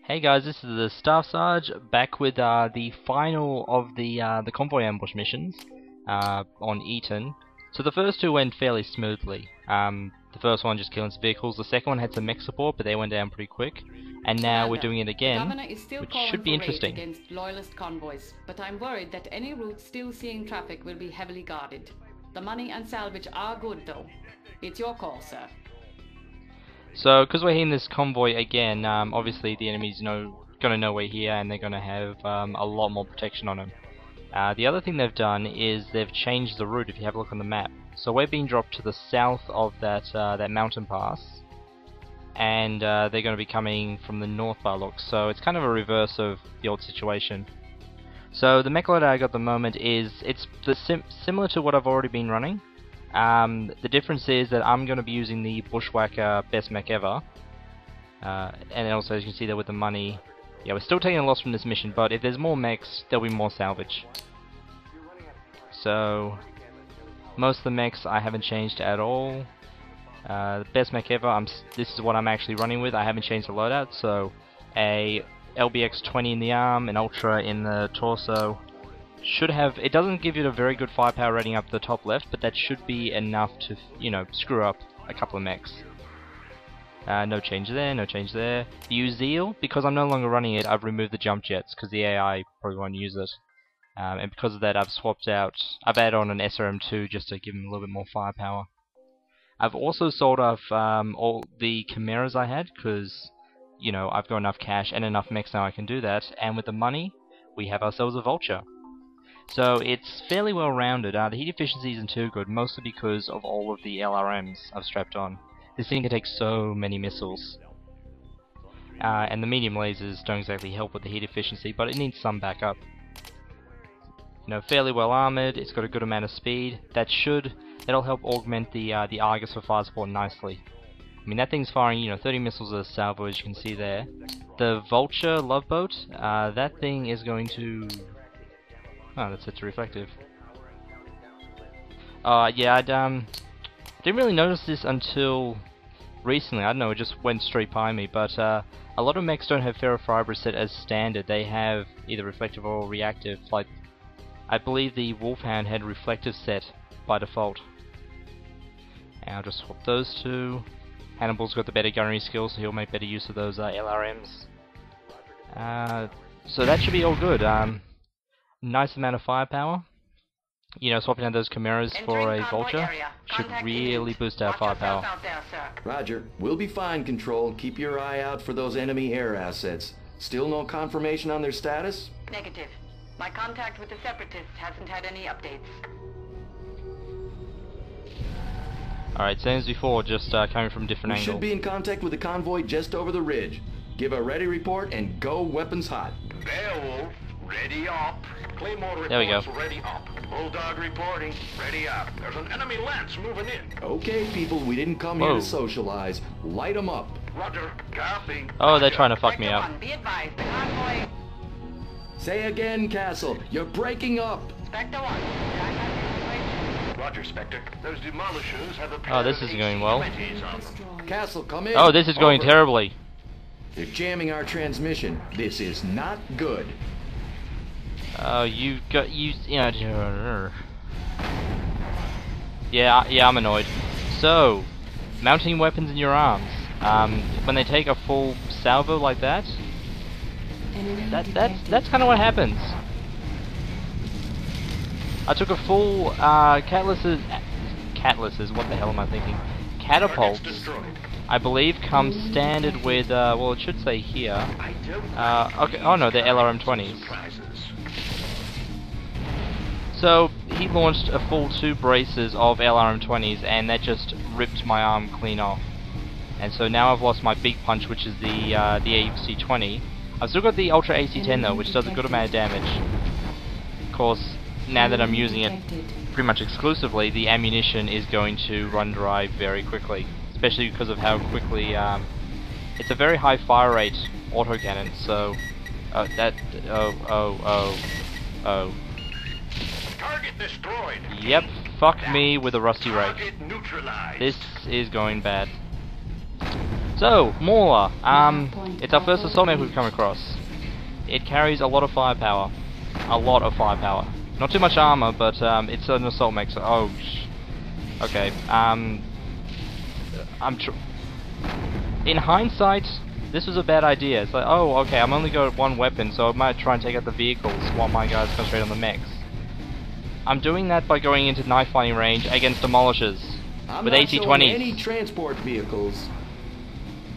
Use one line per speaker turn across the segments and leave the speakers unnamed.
Hey guys, this is the Staff Sarge back with the final of the convoy ambush missions on Eton. So the first two went fairly smoothly. The first one just killing some vehicles. The second one had some mech support, but they went down pretty quick. And now we're doing it again, which should be interesting.
Against loyalist convoys, but I'm worried that any route still seeing traffic will be heavily guarded. The money and salvage are good, though. It's your call, sir.
So, because we're hitting this convoy again, obviously the enemy's gonna know we're here, and they're gonna have a lot more protection on them. The other thing they've done is they've changed the route. If you have a look on the map, so we're being dropped to the south of that mountain pass, and they're going to be coming from the north by looks. So it's kind of a reverse of the old situation. So the mech loader I got at the moment is similar to what I've already been running. The difference is that I'm going to be using the Bushwhacker best mech ever, and also as you can see there with the money, yeah, we're still taking a loss from this mission, but if there's more mechs, there'll be more salvage. So most of the mechs I haven't changed at all. The best mech ever, this is what I'm actually running with. I haven't changed the loadout, so a LBX 20 in the arm, an Ultra in the torso. It doesn't give you a very good firepower rating up the top left, but that should be enough to, screw up a couple of mechs. No change there, no change there. The Uzeal, because I'm no longer running it, I've removed the jump jets, because the AI probably won't use it. And because of that, I've added on an SRM2 just to give them a little bit more firepower. I've also sold off all the Chimeras I had, because, I've got enough cash and enough mechs now I can do that, and with the money, we have ourselves a Vulture. So it's fairly well rounded. The heat efficiency isn't too good, mostly because of all of the LRMs I've strapped on. This thing can take so many missiles. And the medium lasers don't exactly help with the heat efficiency, but it needs some backup. Fairly well armored, it's got a good amount of speed. That'll help augment the Argus for fire support nicely. I mean, that thing's firing, 30 missiles at a salvo, as you can see there. The Vulture love boat, that thing is going to... Oh, that's set to reflective. Yeah, I didn't really notice this until recently. I don't know, it just went straight by me. But a lot of mechs don't have ferrofiber set as standard. They have either reflective or reactive. Like, I believe the Wolfhound had reflective set by default. And I'll just swap those two. Hannibal's got the better gunnery skills, so he'll make better use of those LRMs. So that should be all good. Nice amount of firepower. Swapping out those Chimeras for a Vulture should really boost our firepower.
Roger. We'll be fine, Control. Keep your eye out for those enemy air assets. Still no confirmation on their status?
Negative. My contact with the Separatists hasn't had any updates.
Alright, same as before, just coming from a different angle.
We should be in contact with the convoy just over the ridge. Give a ready report and go weapons hot.
Beowulf, ready up. Claymore
There we go.
Ready up. Bulldog reporting, ready up. There's an enemy lance moving in.
Okay, people, we didn't come here to socialize. Light them up.
Roger, copy.
Oh, they're trying to fuck me up.
Be advised, the convoy...
Say again, Castle. You're breaking up.
Spectre 1.
Roger, Spectre. Those demolishers have a
Oh, this isn't going well.
Castle, come in.
Oh, this is going
Over.
terribly.
They're jamming our transmission. This is not good.
Oh, yeah, I'm annoyed. So, mounting weapons in your arms. When they take a full salvo like that, that's kind of what happens. I took a full Catalises, what the hell am I thinking? Catapults, I believe, come standard with, well, it should say here. Okay, oh no, they're LRM-20s. So, he launched a full 2 braces of LRM-20s, and that just ripped my arm clean off. And so now I've lost my big punch, which is the AC-20. I've still got the Ultra AC-10 though, which does a good amount of damage. Of course, now that I'm using it pretty much exclusively, the ammunition is going to run dry very quickly. Especially because of how quickly, it's a very high fire rate autocannon, so... Oh.
Target destroyed.
Yep, fuck me with a rusty rake. This is going bad. So, Mauler. It's our first assault mech we've come across. It carries a lot of firepower. A lot of firepower. Not too much armor, but it's an assault mech, so... Oh, okay. In hindsight, this was a bad idea. It's like, oh, okay, I'm only got one weapon, so I might try and take out the vehicles while my guys concentrate on the mechs. I'm doing that by going into knife fighting range against Demolishers with AC-20s.
Any transport vehicles.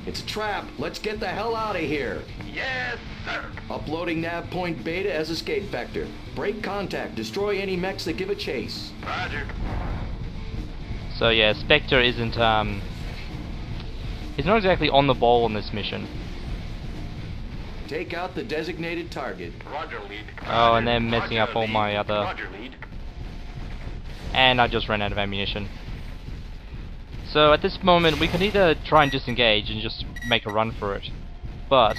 It's a trap. Let's get the hell out of here.
Yes, sir.
Uploading nav point beta as escape vector. Break contact. Destroy any mechs that give a chase.
Roger.
So yeah, Spectre isn't he's not exactly on the ball on this mission.
Take out the designated target.
Roger, lead.
Oh, and they're messing up all my other...
Roger, lead.
And I just ran out of ammunition. So at this moment, we can either try and disengage and just make a run for it, but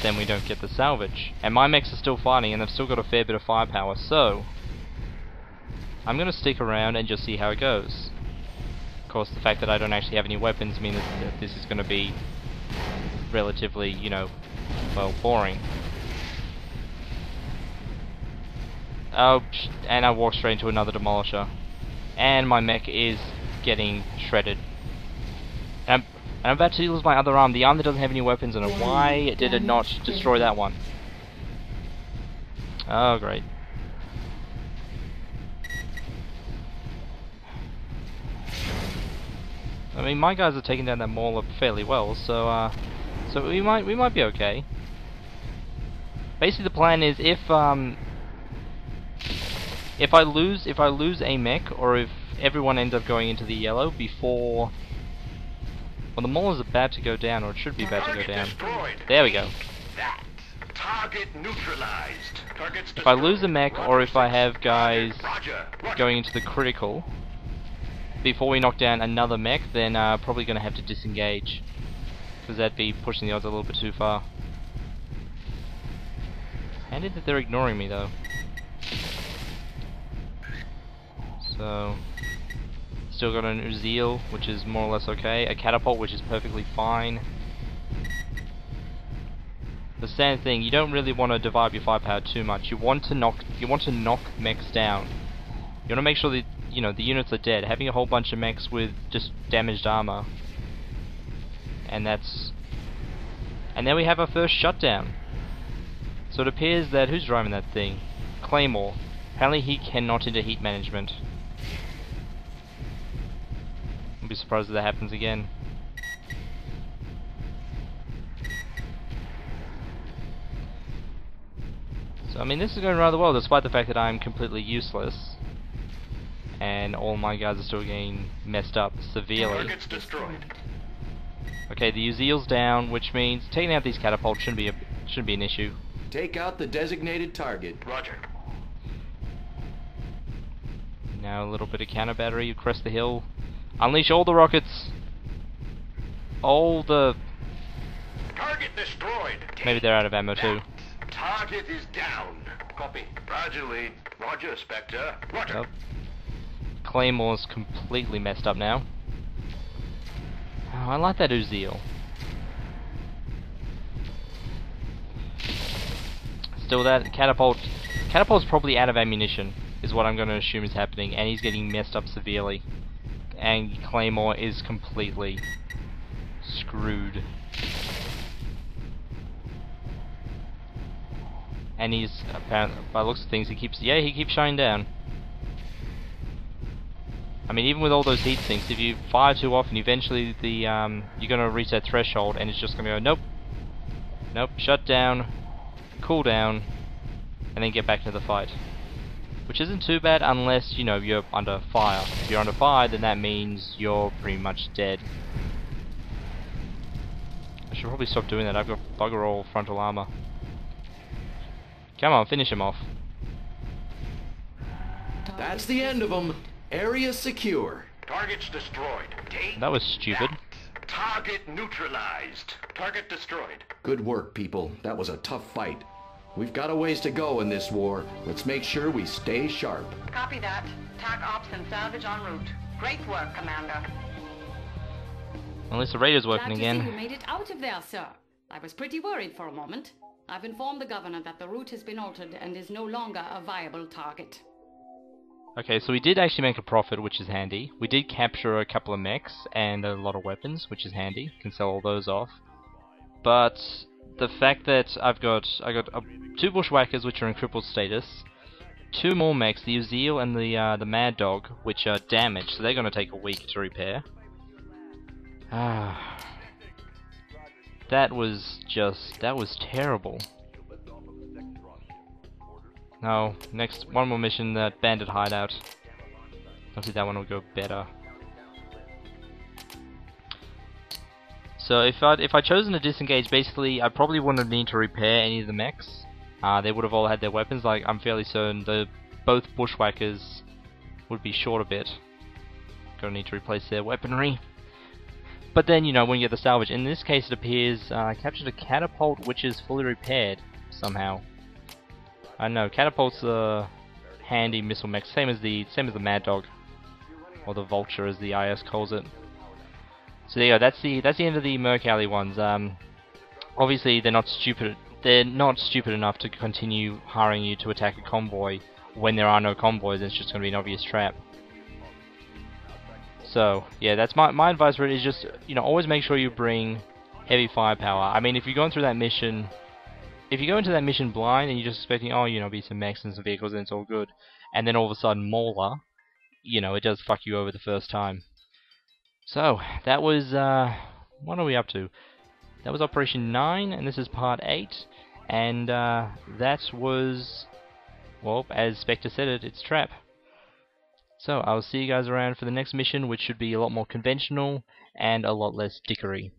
then we don't get the salvage. And my mechs are still fighting, and they've still got a fair bit of firepower, so I'm gonna stick around and just see how it goes. Of course, the fact that I don't actually have any weapons means that this is gonna be relatively, you know, well, boring. Oh, and I walked straight into another Demolisher. And my mech is getting shredded. And I'm about to lose my other arm, the arm that doesn't have any weapons on it. Why did it not destroy that one? Oh, great. I mean, my guys are taking down that Mauler fairly well, so we might be okay. Basically, the plan is if I lose a mech, or if everyone ends up going into the yellow before... Well, the Mauler's about to go down, or it should be about to go down. There we go.
That. Target neutralized. Targets
If I lose a mech, or if I have guys
Roger.
going into the critical before we knock down another mech, then probably going to have to disengage, because that'd be pushing the odds a little bit too far. Handy that they're ignoring me, though. So, still got an Uziel, which is more or less okay. A catapult, which is perfectly fine. The standard thing, you don't really want to divide your firepower too much. You want to knock mechs down. You want to make sure that, you know, the units are dead. Having a whole bunch of mechs with just damaged armor, and then we have our first shutdown. So it appears that who's driving that thing? Claymore. Apparently he cannot enter heat management. I'll be surprised if that happens again. So I mean, this is going rather well, despite the fact that I'm completely useless, and all my guys are still getting messed up severely.
Targets destroyed.
Okay, the Uziel's down, which means taking out these catapults shouldn't be an issue.
Take out the designated target.
Roger.
Now a little bit of counter battery, crest the hill. Unleash all the rockets. All the...
Target destroyed.
Maybe they're out of ammo too.
Target is down. Copy. Roger, lead. Roger, Spectre. Roger.
Yep. Claymore's completely messed up now. Oh, I like that Uziel. Still that catapult. Catapult's probably out of ammunition, is what I'm going to assume is happening, and he's getting messed up severely. And Claymore is completely screwed. And he's apparently, by the looks of things, he keeps shining down. I mean, even with all those heat sinks, if you fire too often, eventually the you're gonna reach that threshold, and it's just gonna go nope, nope, shut down, cool down, and then get back to the fight. Which isn't too bad unless, you know, you're under fire. If you're under fire, then that means you're pretty much dead. I should probably stop doing that. I've got bugger all frontal armor. Come on, finish him off.
That's the end of them. Area secure.
Targets destroyed.
That was stupid.
Target neutralized. Target destroyed.
Good work, people. That was a tough fight. We've got a ways to go in this war. Let's make sure we stay sharp.
Copy that. TAC ops and salvage en route. Great work, Commander.
Unless the radio's working
Glad to
again.
see you made it out of there, sir. I was pretty worried for a moment. I've informed the governor that the route has been altered and is no longer a viable target.
Okay, so we did actually make a profit, which is handy. We did capture a couple of mechs and a lot of weapons, which is handy. Can sell all those off. But the fact that I got 2 bushwhackers, which are in crippled status, 2 more mechs, the Uzil and the Mad Dog, which are damaged, so they're going to take a week to repair. That was terrible. No, next, one more mission, that Bandit Hideout. Hopefully that one will go better. So if I'd chosen to disengage, basically I probably wouldn't have needed to repair any of the mechs. They would have all had their weapons. Like, I'm fairly certain both bushwhackers would be short a bit. Gonna need to replace their weaponry. But then, you know, when you get the salvage, in this case it appears I captured a catapult which is fully repaired somehow. I know, catapult's a handy missile mech, same as the Mad Dog, or the Vulture as the IS calls it. So there you go. That's the end of the Merc Alley ones. Obviously they're not stupid. They're not stupid enough to continue hiring you to attack a convoy when there are no convoys. And it's just going to be an obvious trap. So yeah, that's my advice for it. Is just, you know, always make sure you bring heavy firepower. I mean, if you're going through that mission. If you go into that mission blind and you're just expecting, oh, you know, be some mechs and some vehicles and it's all good, and then all of a sudden Mauler, you know, it does fuck you over the first time. So, that was, what are we up to? That was Operation 9, and this is Part 8, and that was, well, as Spectre said it, it's Trap. So, I'll see you guys around for the next mission, which should be a lot more conventional and a lot less dickery.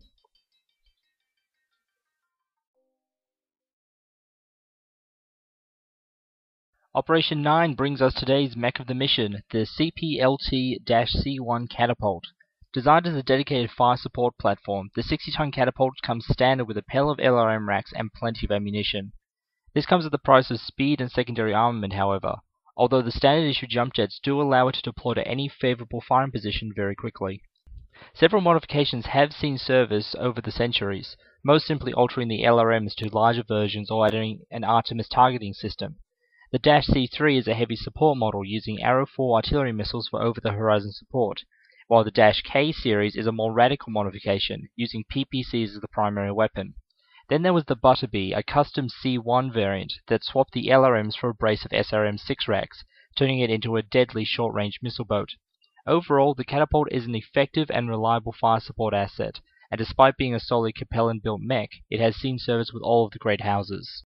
Operation 9 brings us today's mech of the mission, the CPLT-C1 Catapult. Designed as a dedicated fire support platform, the 60-ton catapult comes standard with a pair of LRM racks and plenty of ammunition. This comes at the price of speed and secondary armament, however, although the standard issue jump jets do allow it to deploy to any favorable firing position very quickly. Several modifications have seen service over the centuries, most simply altering the LRMs to larger versions or adding an Artemis targeting system. The -C3 is a heavy support model using Arrow 4 artillery missiles for over-the-horizon support, while the -K series is a more radical modification, using PPCs as the primary weapon. Then there was the Butterbee, a custom C1 variant that swapped the LRMs for a brace of SRM-6 racks, turning it into a deadly short-range missile boat. Overall, the catapult is an effective and reliable fire support asset, and despite being a solely Capellan-built mech, it has seen service with all of the great houses.